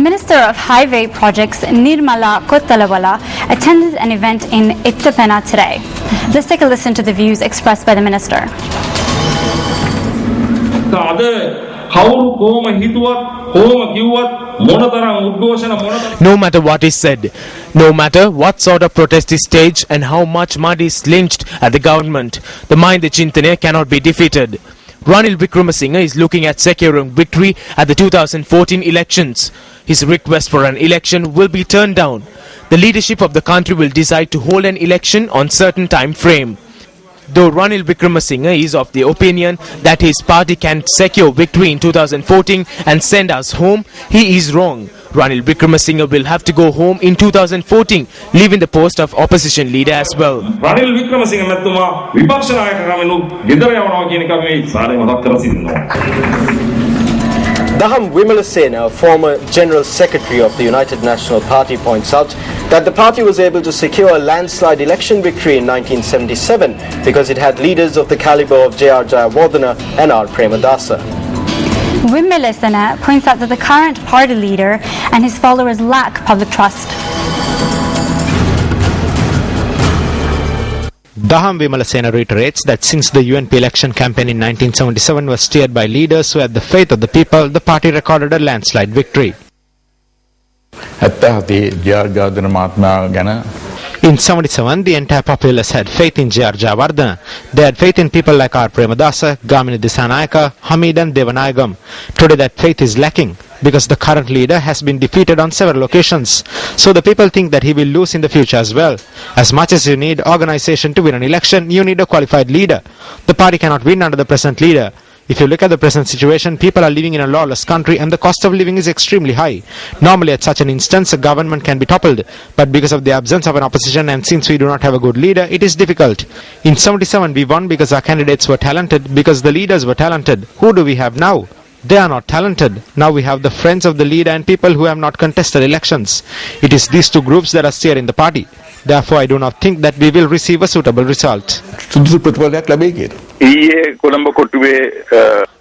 Minister of Highway Projects Nirmala Kottalawala attended an event in Ittapena today. Let's take a listen to the views expressed by the minister. No matter what is said, no matter what sort of protest is staged and how much mud is lynched at the government, the Mahinda Chintane cannot be defeated. Ranil Wickremesinghe is looking at securing victory at the 2014 elections. His request for an election will be turned down. The leadership of the country will decide to hold an election on certain time frame. Though Ranil Wickremesinghe is of the opinion that his party can secure victory in 2014 and send us home, he is wrong. Ranil Wickremesinghe will have to go home in 2014, leaving the post of opposition leader as well. Ranil Wickremesinghe මෙතුමා විපක්ෂ නායකකමෙන් ගෙදර යවනවා කියන එක මේ සාරේ මතක් කරලා සිටිනවා. Daham Vimalasena, former General Secretary of the United National Party, points out that the party was able to secure a landslide election victory in 1977 because it had leaders of the caliber of J.R. Jayawardena and R. Premadasa. Vimalasena points out that the current party leader and his followers lack public trust. Daham Vimalasena reiterates that since the UNP election campaign in 1977 was steered by leaders who had the faith of the people, the party recorded a landslide victory. In 77, the entire populace had faith in J.R. Jayawardena. They had faith in people like R. Premadasa, Gamini Disanayaka, Hamid and Devanayagam. Today that faith is lacking because the current leader has been defeated on several occasions. So the people think that he will lose in the future as well. As much as you need organization to win an election, you need a qualified leader. The party cannot win under the present leader. If you look at the present situation, people are living in a lawless country and the cost of living is extremely high. Normally at such an instance, a government can be toppled. But because of the absence of an opposition and since we do not have a good leader, it is difficult. In 77, we won because our candidates were talented, because the leaders were talented. Who do we have now? They are not talented. Now we have the friends of the leader and people who have not contested elections. It is these two groups that are steering the party. Therefore, I do not think that we will receive a suitable result.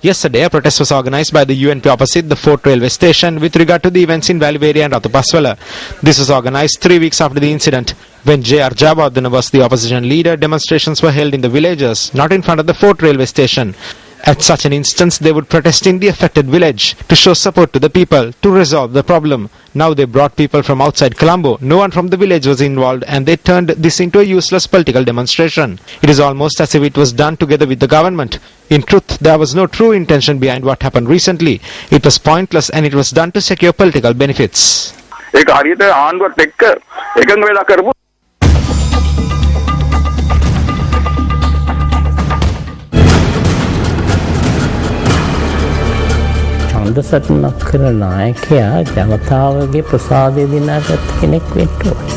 Yesterday, a protest was organized by the UNP opposite the Fort Railway Station with regard to the events in Valiveri and Ratupaswala. This was organized 3 weeks after the incident. When J.R. Jayawardena was the opposition leader, demonstrations were held in the villages, not in front of the Fort Railway Station. At such an instance, they would protest in the affected village to show support to the people, to resolve the problem. Now they brought people from outside Colombo. No one from the village was involved and they turned this into a useless political demonstration. It is almost as if it was done together with the government. In truth, there was no true intention behind what happened recently. It was pointless and it was done to secure political benefits. සටනක් කරන නායකයා ජනතාවගේ ප්‍රසාදය දිනාගත් කෙනෙක් වෙන්න ඕනේ.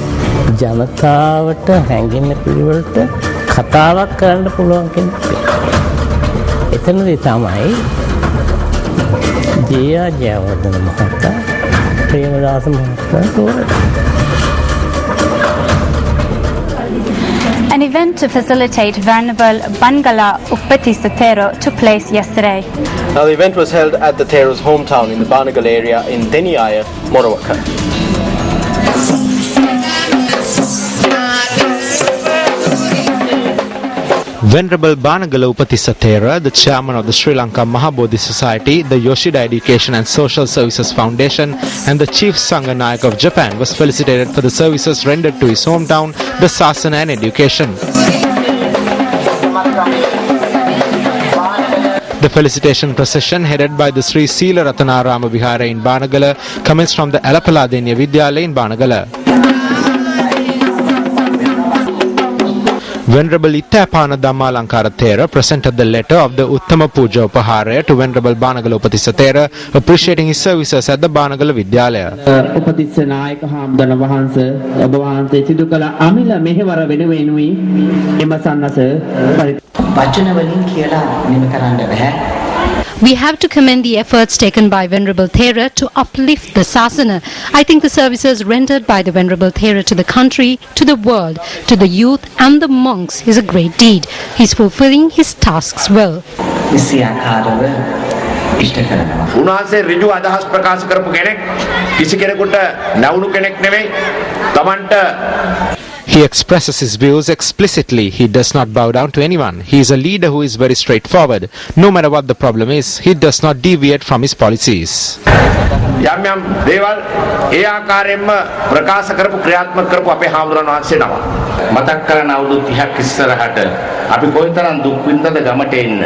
ජනතාවට හැඟෙන පිළිවෙලට කතාවක් කරන්න පුළුවන් කෙනෙක් වෙන්න. එතනදී තමයි J.R. Jayawardena මහතා ප්‍රේමදාස මහතා තෝරන්නේ. An event to facilitate Venerable Bangala Uppatissa Thero took place yesterday. Now the event was held at the Thero's hometown in the Banagal area in Deniyaya, Morawaka. Venerable Banagala Uppatissa Thera, the chairman of the Sri Lanka Mahabodhi Society, the Yoshida Education and Social Services Foundation, and the chief Sangha Nayak of Japan, was felicitated for the services rendered to his hometown, the Sasana and education. The felicitation procession headed by the Sri Sila Ratanarama Vihara in Banagala commenced from the Alapala Denya Vidyalaya in Banagala. Venerable Ittapana Dhammalankara Thera presented the letter of the Uttama Puja Upaharaya to Venerable Banagala Uppatissa Thera, appreciating his services at the Banagala Vidyalaya. Uppatissa Nayaka Hamdana Wahanse ඔබ වහන්සේ සිදු කළ අමිල මෙහෙවර වෙනුවෙනුයි එම සන්නස වචන වලින් කියලා නිම කරන්න බෑ. We have to commend the efforts taken by Venerable Thera to uplift the Sasana. I think the services rendered by the Venerable Thera to the country, to the world, to the youth and the monks is a great deed. He is fulfilling his tasks well. ඉෂ්ට කරනවා. උන්වහන්සේ ඍජු අදහස් ප්‍රකාශ කරපු කෙනෙක් කිසි කෙනෙකුට නැවුණු කෙනෙක් නෙමෙයි. Tamanට He expresses his views explicitly. He does not bow down to anyone. He is a leader who is very straightforward. No matter what the problem is, he does not deviate from his policies. යම් යම් දේවල් ඒ ආකාරයෙන්ම ප්‍රකාශ කරපු ක්‍රියාත්මක කරපු අපේ හාමුදුරන් වහන්සේ නම. මතක් කරන අවුරුදු 30ක් ඉස්සරහට අපි කොයිතරම් දුක් විඳද ගමට එන්න.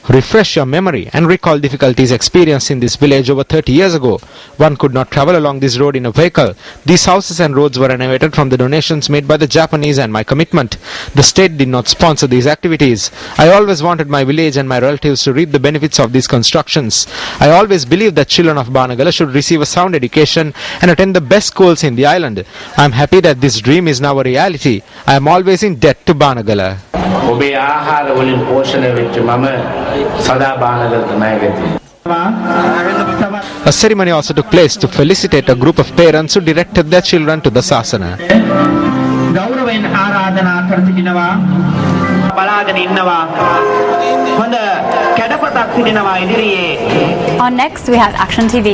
Refresh your memory and recall difficulties experienced in this village over 30 years ago. One could not travel along this road in a vehicle. These houses and roads were renovated from the donations made by the Japanese and my commitment. The state did not sponsor these activities. I always wanted my village and my relatives to reap the benefits of these constructions. I always believed that children of Banagala should receive a sound education and attend the best schools in the island. I am happy that this dream is now a reality. I am always in debt to Banagala. ඔබේ ආහාර වලින් පෝෂණය වෙච්ච මම සදා බානගලට ණය වෙති. A ceremony also took place to felicitate a group of parents who directed their children to the sasana. ගෞරවයෙන් ආරාධනා කර සිටිනවා. බලාගෙන ඉන්නවා. හොඳ කැඩපතක් සිටිනවා ඉදිරියේ. On next we have Action TV.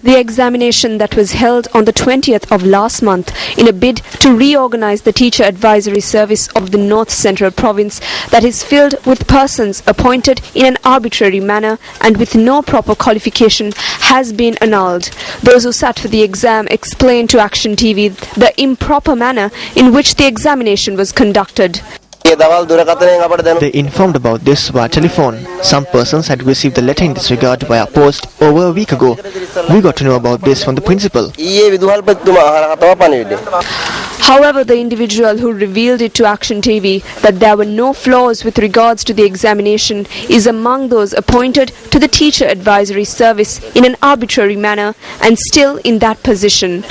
The examination that was held on the 20th of last month in a bid to reorganize the teacher advisory service of the North Central Province that is filled with persons appointed in an arbitrary manner and with no proper qualification has been annulled. Those who sat for the exam explained to Action TV the improper manner in which the examination was conducted. They informed about this via telephone. Some persons had received the letter in this regard via post over a week ago. We got to know about this from the principal. However, the individual who revealed it to Action TV that there were no flaws with regards to the examination is among those appointed to the teacher advisory service in an arbitrary manner and still in that position.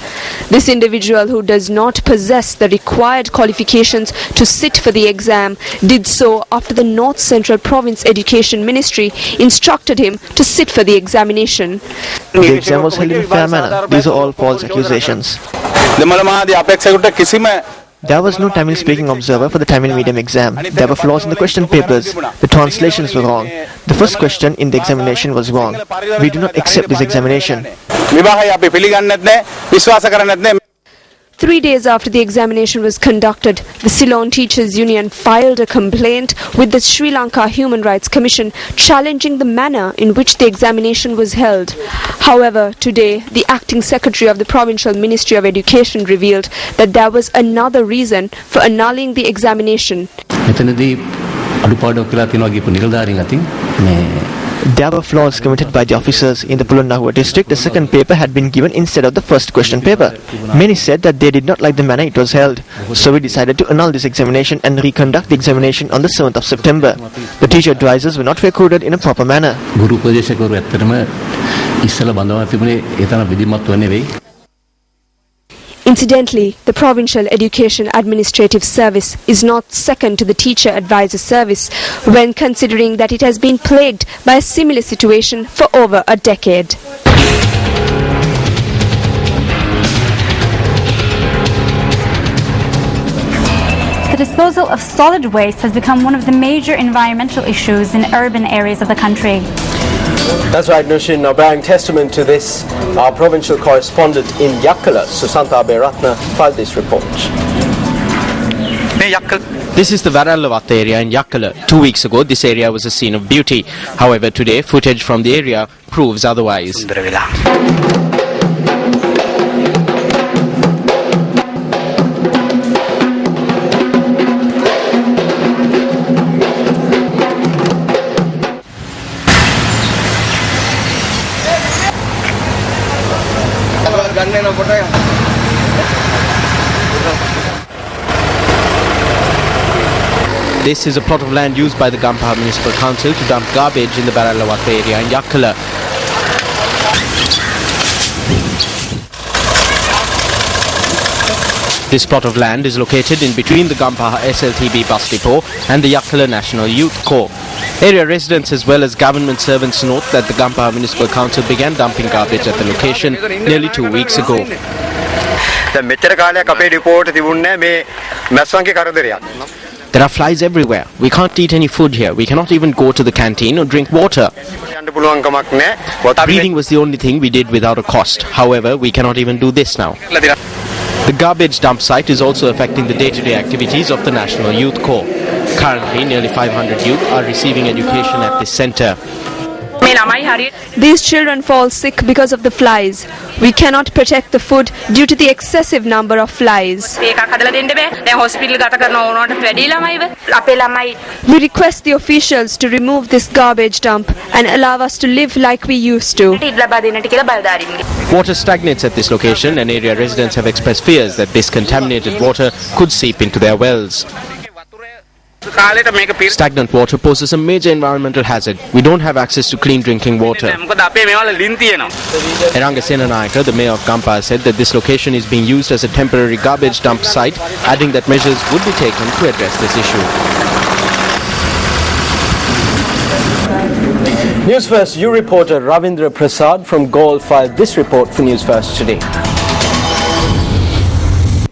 This individual who does not possess the required qualifications to sit for the exam did so after the North Central Province Education Ministry instructed him to sit for the examination. The exam was held in a fair manner. These are all false accusations. There was no Tamil speaking observer for the Tamil medium exam. There were flaws in the question papers. The translations were wrong. The first question in the examination was wrong. We do not accept this examination. 3 days after the examination was conducted, the Ceylon Teachers Union filed a complaint with the Sri Lanka Human Rights Commission challenging the manner in which the examination was held. However, today, the acting secretary of the Provincial Ministry of Education revealed that there was another reason for annulling the examination. There were flaws committed by the officers in the Pulannahua district. The second paper had been given instead of the first question paper. Many said that they did not like the manner it was held. So we decided to annul this examination and reconduct the examination on the 7th of September. The teacher advisors were not recorded in a proper manner. Incidentally, the Provincial Education Administrative Service is not second to the Teacher Advisor Service when considering that it has been plagued by a similar situation for over a decade. The disposal of solid waste has become one of the major environmental issues in urban areas of the country. That's right, Nushin. Now, bearing testament to this, our provincial correspondent in Yakkala, Susanta Aberatna, filed this report. This is the Varalavat area in Yakkala. 2 weeks ago, this area was a scene of beauty. However, today, footage from the area proves otherwise. This is a plot of land used by the Gampaha Municipal Council to dump garbage in the Baralawat area in Yakkala. This plot of land is located in between the Gampaha SLTB bus depot and the Yakkala National Youth Corps. Area residents as well as government servants note that the Gampaha Municipal Council began dumping garbage at the location nearly 2 weeks ago. There are flies everywhere. We can't eat any food here. We cannot even go to the canteen or drink water. Breathing was the only thing we did without a cost. However, we cannot even do this now. The garbage dump site is also affecting the day-to-day activities of the National Youth Corps. Currently, nearly 500 youth are receiving education at this centre. These children fall sick because of the flies. We cannot protect the food due to the excessive number of flies. We request the officials to remove this garbage dump and allow us to live like we used to. Water stagnates at this location and area residents have expressed fears that this contaminated water could seep into their wells. Stagnant water poses a major environmental hazard. We don't have access to clean drinking water. Eranga Senanayaka, the mayor of Kampa, said that this location is being used as a temporary garbage dump site, adding that measures would be taken to address this issue. News First, you reporter Ravindra Prasad from Gaul filed this report for News First today.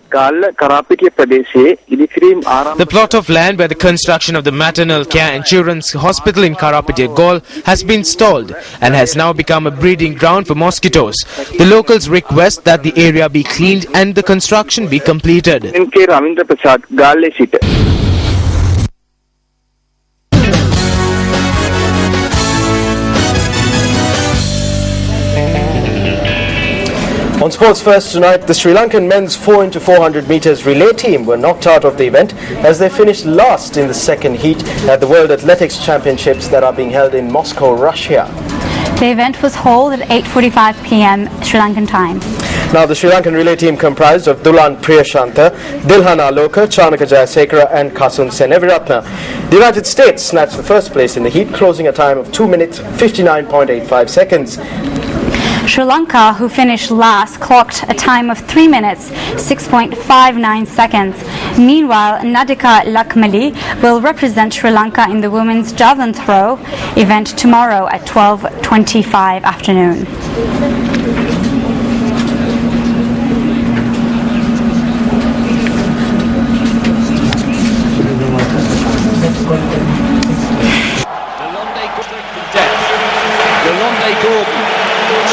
The plot of land where the construction of the maternal care and children's hospital in Karapitiya, Gaul has been stalled and has now become a breeding ground for mosquitoes. The locals request that the area be cleaned and the construction be completed. Ravindra Prasad, Galle Seat. On Sports First tonight, the Sri Lankan men's 4x400 meters relay team were knocked out of the event as they finished last in the second heat at the World Athletics Championships that are being held in Moscow, Russia. The event was held at 8:45 p.m. Sri Lankan time. Now, the Sri Lankan relay team comprised of Dulan Priyashanta, Dilhan Aloka, Chanaka Jayasekara and Kasun Seneviratna. The United States snatched the first place in the heat, closing a time of 2 minutes 59.85 seconds. Sri Lanka, who finished last, clocked a time of 3 minutes 6.59 seconds. Meanwhile, Nadika Lakmali will represent Sri Lanka in the women's javelin throw event tomorrow at 12:25 afternoon.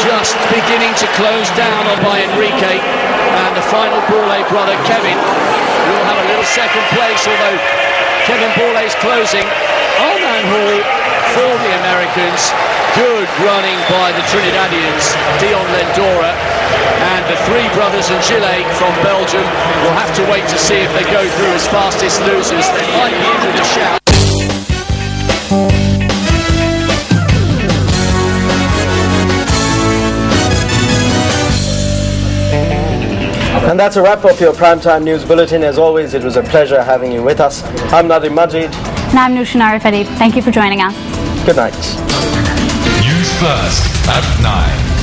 Just beginning to close down on by Enrique, and the final Bourlet brother Kevin will have a little second place, although Kevin Bourlet's closing. Arman Hall for the Americans, good running by the Trinidadians, Dion Lendora, and the three brothers and Gillet from Belgium will have to wait to see if they go through as fastest losers. They might be in with a shout. And that's a wrap of your Primetime News Bulletin. As always, it was a pleasure having you with us. I'm Nadim Majid. And I'm Nushan Arifadi. Thank you for joining us. Good night. News First at 9.